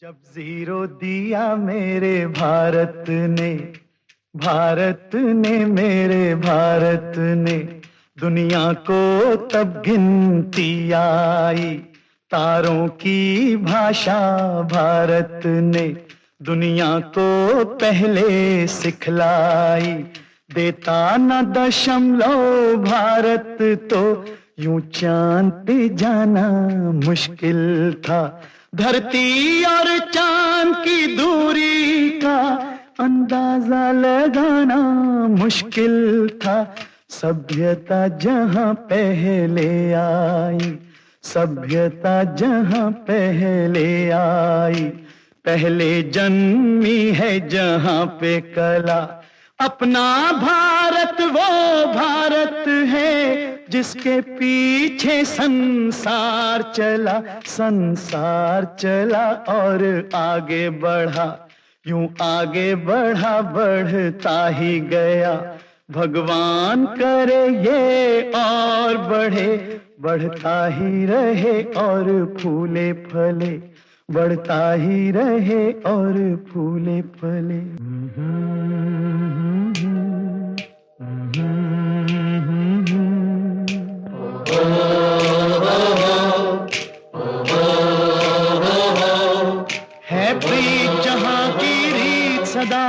जब जीरो दिया मेरे भारत ने मेरे भारत ने दुनिया को तब गिनती आई। तारों की भाषा भारत ने दुनिया को पहले सिखलाई। देता न दशमलव भारत तो यूं चांद पे जाना मुश्किल था। धरती और चांद की दूरी का अंदाजा लगाना मुश्किल था। सभ्यता जहां पहले आई, सभ्यता जहां पहले आई, पहले जन्मी है जहां पे कला। अपना भारत वो भारत है जिसके पीछे संसार चला, संसार चला और आगे बढ़ा, यूं आगे बढ़ा बढ़ता ही गया। भगवान करे ये और बढ़े, बढ़ता ही रहे और फूले फले, बढ़ता ही रहे और फूले फले। है प्रीत जहां की रीत सदा,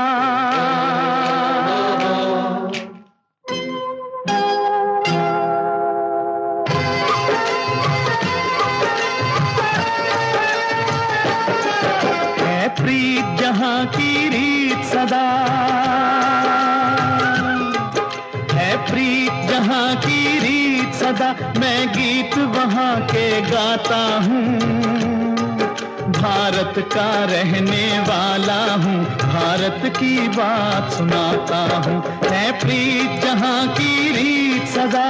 है प्रीत जहां की रीत सदा, है प्रीत जहां की रीत सदा। मैं गीत वहां के गाता हूँ, भारत का रहने वाला हूँ, भारत की बात सुनाता हूँ। है प्रीत जहां की रीत सदा,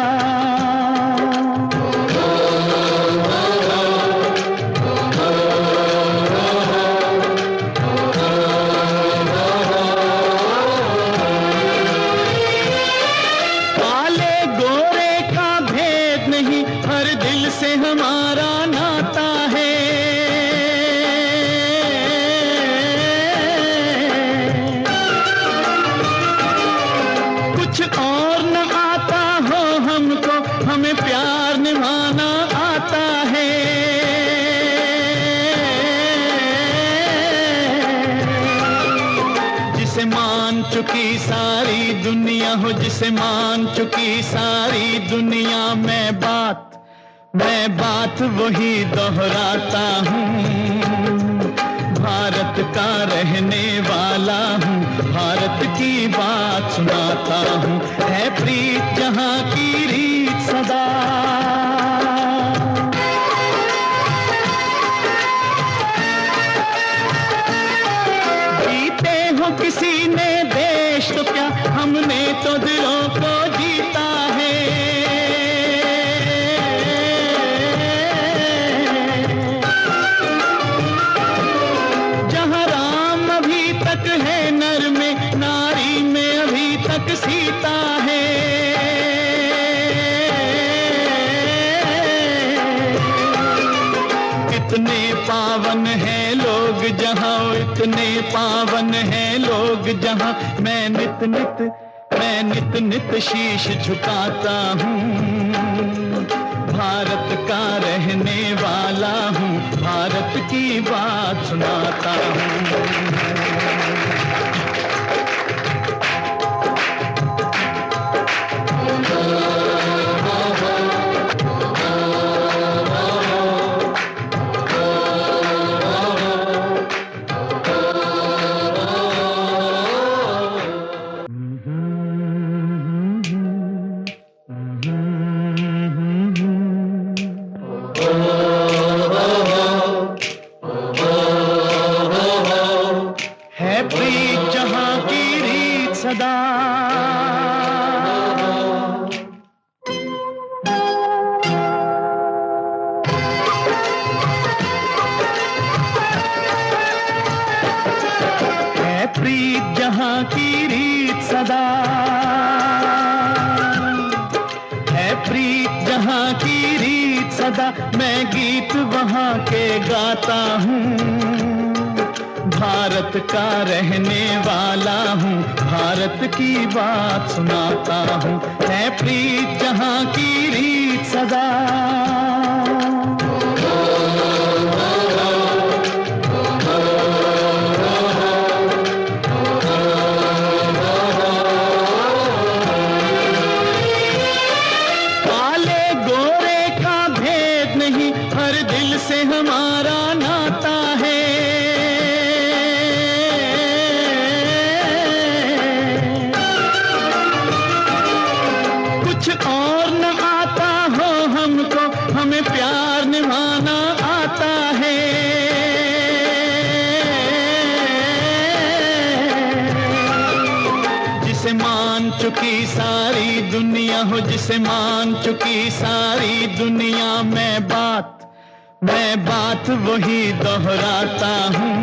काले गोरे का भेद नहीं, हर दिल से हमारा नाता है। कुछ और न आता हो हमको, हमें प्यार निभाना आता है। जिसे मान चुकी सारी दुनिया हो, जिसे मान चुकी सारी दुनिया, मैं बात वही दोहराता हूँ। भारत का रहने वाला हूँ, भारत की बात सुनाता हूँ। है प्रीत जहां की रीत सदा, जीते हो किसी ने देश तो क्या, हमने तो दिलों को जीता है। जहां राम अभी तक है नर में, नारी में अभी तक सीता है। इतने पावन हैं लोग जहां, इतने पावन हैं लोग जहां, मैं नित नित शीश झुकाता हूँ। भारत का रहने वाला हूँ, भारत की बात सुनाता हूँ। है प्रीत जहां की रीत सदा, है प्रीत जहां की रीत सदा, है प्रीत जहां की रीत सदा। मैं गीत वहां के गाता हूँ, भारत का रहने वाला हूँ, भारत की बात सुनाता हूँ। है प्रीत जहाँ की रीत सदा, काले गोरे का भेद नहीं, हर दिल से हमारा नाता है। कुछ और न आता हो हमको, हमें प्यार निभाना आता है। जिसे मान चुकी सारी दुनिया हो, जिसे मान चुकी सारी दुनिया, मैं बात वही दोहराता हूँ।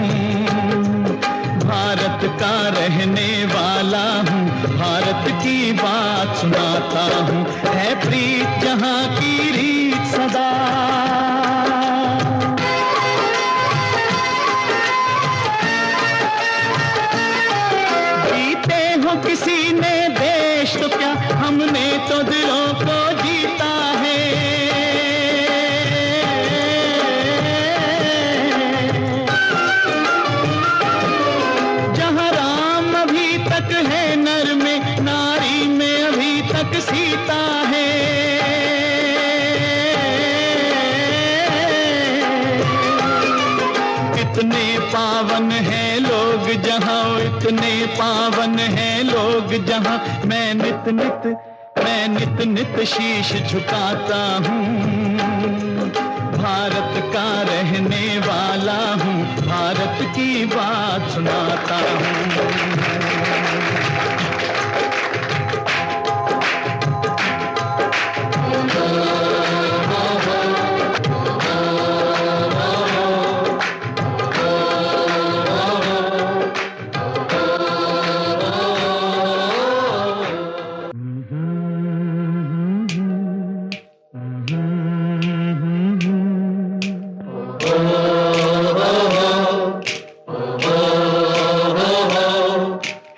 भारत का रहने वाला हूँ, भारत की बात सुनाता हूँ। है प्रीत जहाँ की रीत सदा, जीते हो किसी ने देश तो क्या, हमने तो दिलों को जीता है। जहाँ राम अभी तक है नर में, नारी में अभी तक सीता है। इतने पावन हैं लोग जहाँ, इतने पावन हैं लोग जहाँ, मैं नित नित शीश झुकाता हूँ। भारत का रहने वाला हूँ, भारत की बात सुनाता हूँ।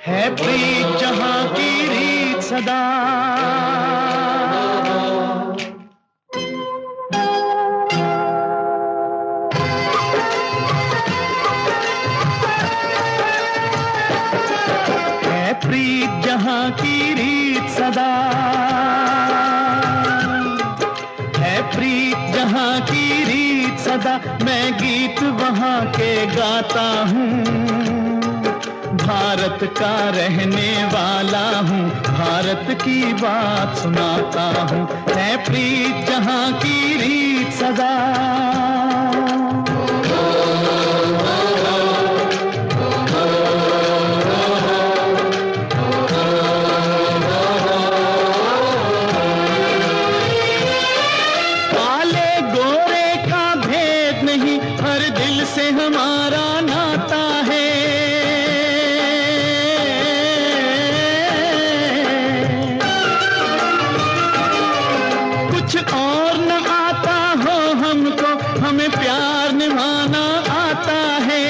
है प्रीत जहाँ की रीत सदा, है प्रीत जहाँ की रीत सदा, है प्रीत जहाँ की रीत सदा। मैं गीत वहाँ के गाता हूँ, भारत का रहने वाला हूँ, भारत की बात सुनाता हूँ। है प्रीत जहाँ की रीत सदा, काले गोरे का भेद नहीं, हर दिल से हमारा नाता है। कुछ और न आता हो हमको, हमें प्यार निभाना आता है।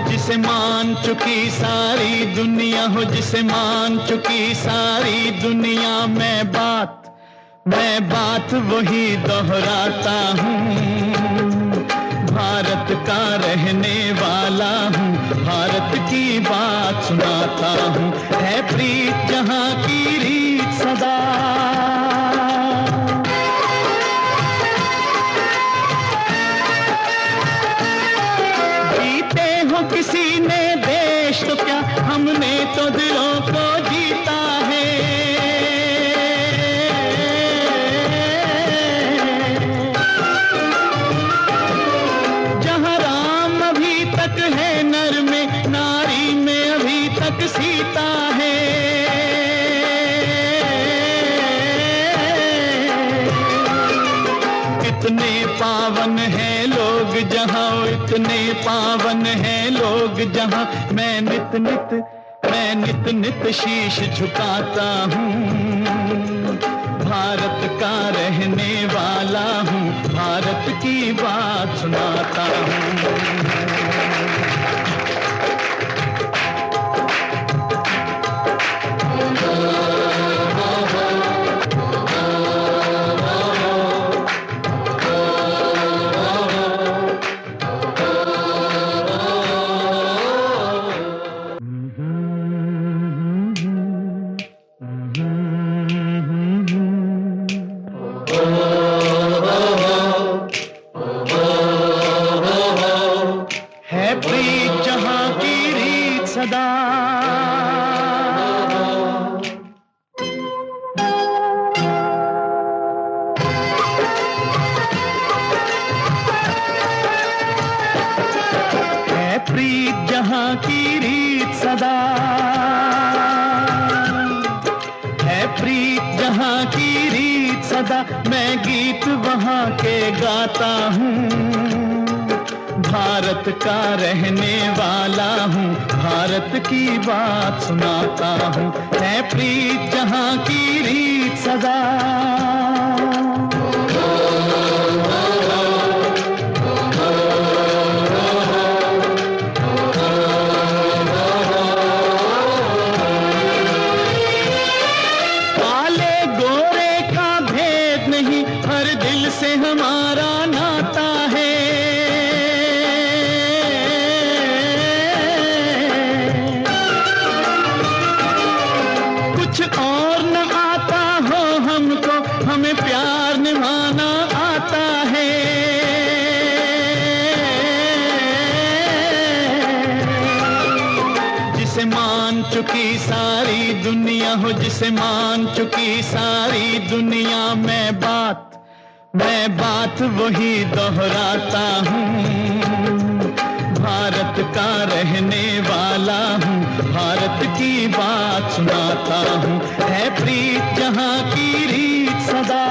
जिसे मान चुकी सारी दुनिया हो, जिसे मान चुकी सारी दुनिया, मैं बात वही दोहराता हूँ। भारत का रहने वाला हूँ, भारत की बात सुनाता हूँ। है प्रीत जहाँ की रीत सदा, जीते हो किसी ने देश तो क्या, हमने तो दिलों को जीता है। जहाँ राम अभी तक है नर में, नारी में अभी तक सीता है। इतने पावन हैं लोग जहाँ, इतने पावन हैं लोग जहाँ, मैं नित नित शीश झुकाता हूँ। भारत का रहने वाला हूँ, भारत की बात सुनाता हूँ। है प्रीत जहां की रीत सदा, है प्रीत जहां की रीत सदा, है प्रीत जहां की रीत सदा। मैं गीत वहां के गाता हूँ, भारत का रहने वाला हूँ, भारत की बात सुनाता हूँ। है प्रीत जहां की रीत सदा, काले गोरे का भेद नहीं, हर दिल से हमारा नाता है। कुछ और न आता हो हमको, हमें प्यार निभाना आता है। जिसे मान चुकी सारी दुनिया हो, जिसे मान चुकी सारी दुनिया, मैं बात वही दोहराता हूँ। भारत का रहने वाला हूँ, भारत की बात सुनाता हूँ। है प्रीत जहां की रीत सदा,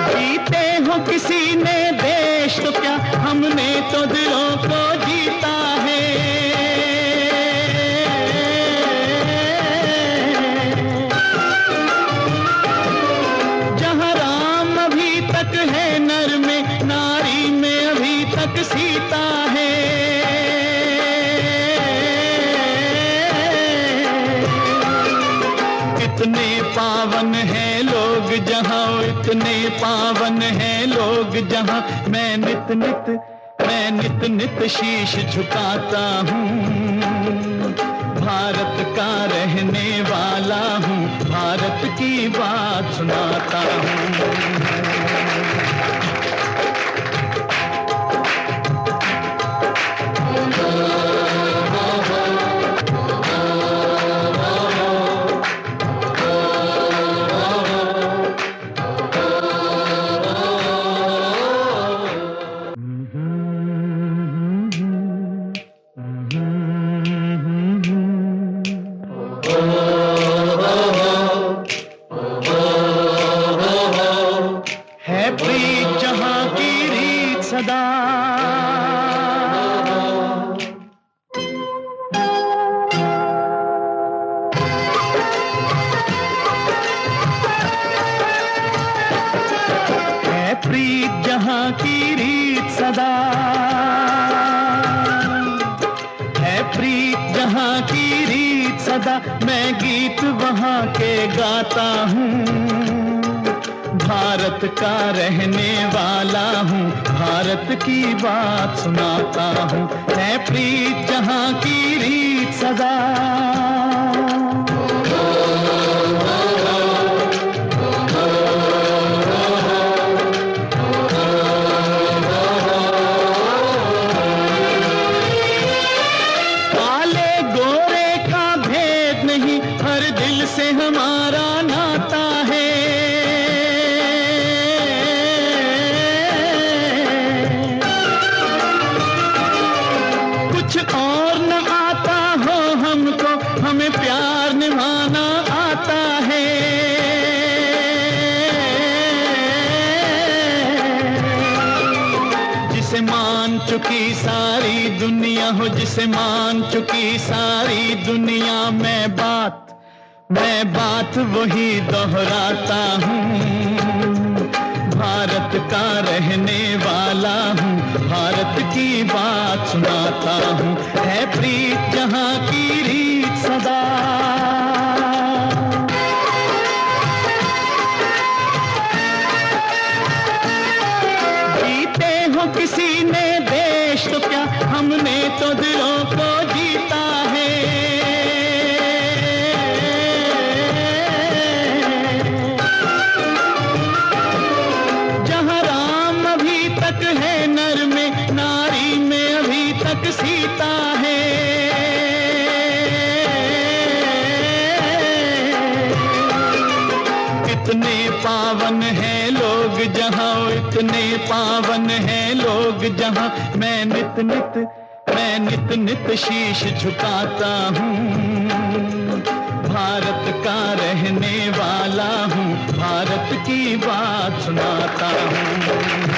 जीते हो किसी ने देश तो क्या, हमने तो दिलों को जीता है। है नर में, नारी में अभी तक सीता है। इतने पावन हैं लोग जहां, इतने पावन हैं लोग जहां, मैं नित नित शीश झुकाता हूँ। भारत का रहने वाला हूँ, भारत की बात सुनाता हूँ। है प्रीत जहां की रीत सदा, है प्रीत जहां की रीत सदा, है प्रीत जहां की रीत सदा। मैं गीत वहां के गाता हूँ, भारत का रहने वाला हूँ, भारत की बात सुनाता हूँ। है प्रीत जहां की रीत सदा, काले गोरे का भेद नहीं, हर दिल से हमारा नाता है। कुछ और न आता हो हमको, हमें प्यार निभाना आता है। जिसे मान चुकी सारी दुनिया हो, जिसे मान चुकी सारी दुनिया, मैं मैं बात वही दोहराता हूँ। भारत का रहने वाला हूँ, भारत की बात सुनाता हूँ। है प्रीत जहाँ की रीत सदा, जीते हो किसी ने देश तो क्या, हमने तो दिलों को जीता है। जहाँ राम अभी तक है नर में, नारी में अभी तक सीता है। इतने पावन हैं लोग जहाँ, इतने पावन हैं लोग जहाँ, मैं नित नित शीश झुकाता हूँ। भारत का रहने वाला हूँ, भारत की बात सुनाता हूँ।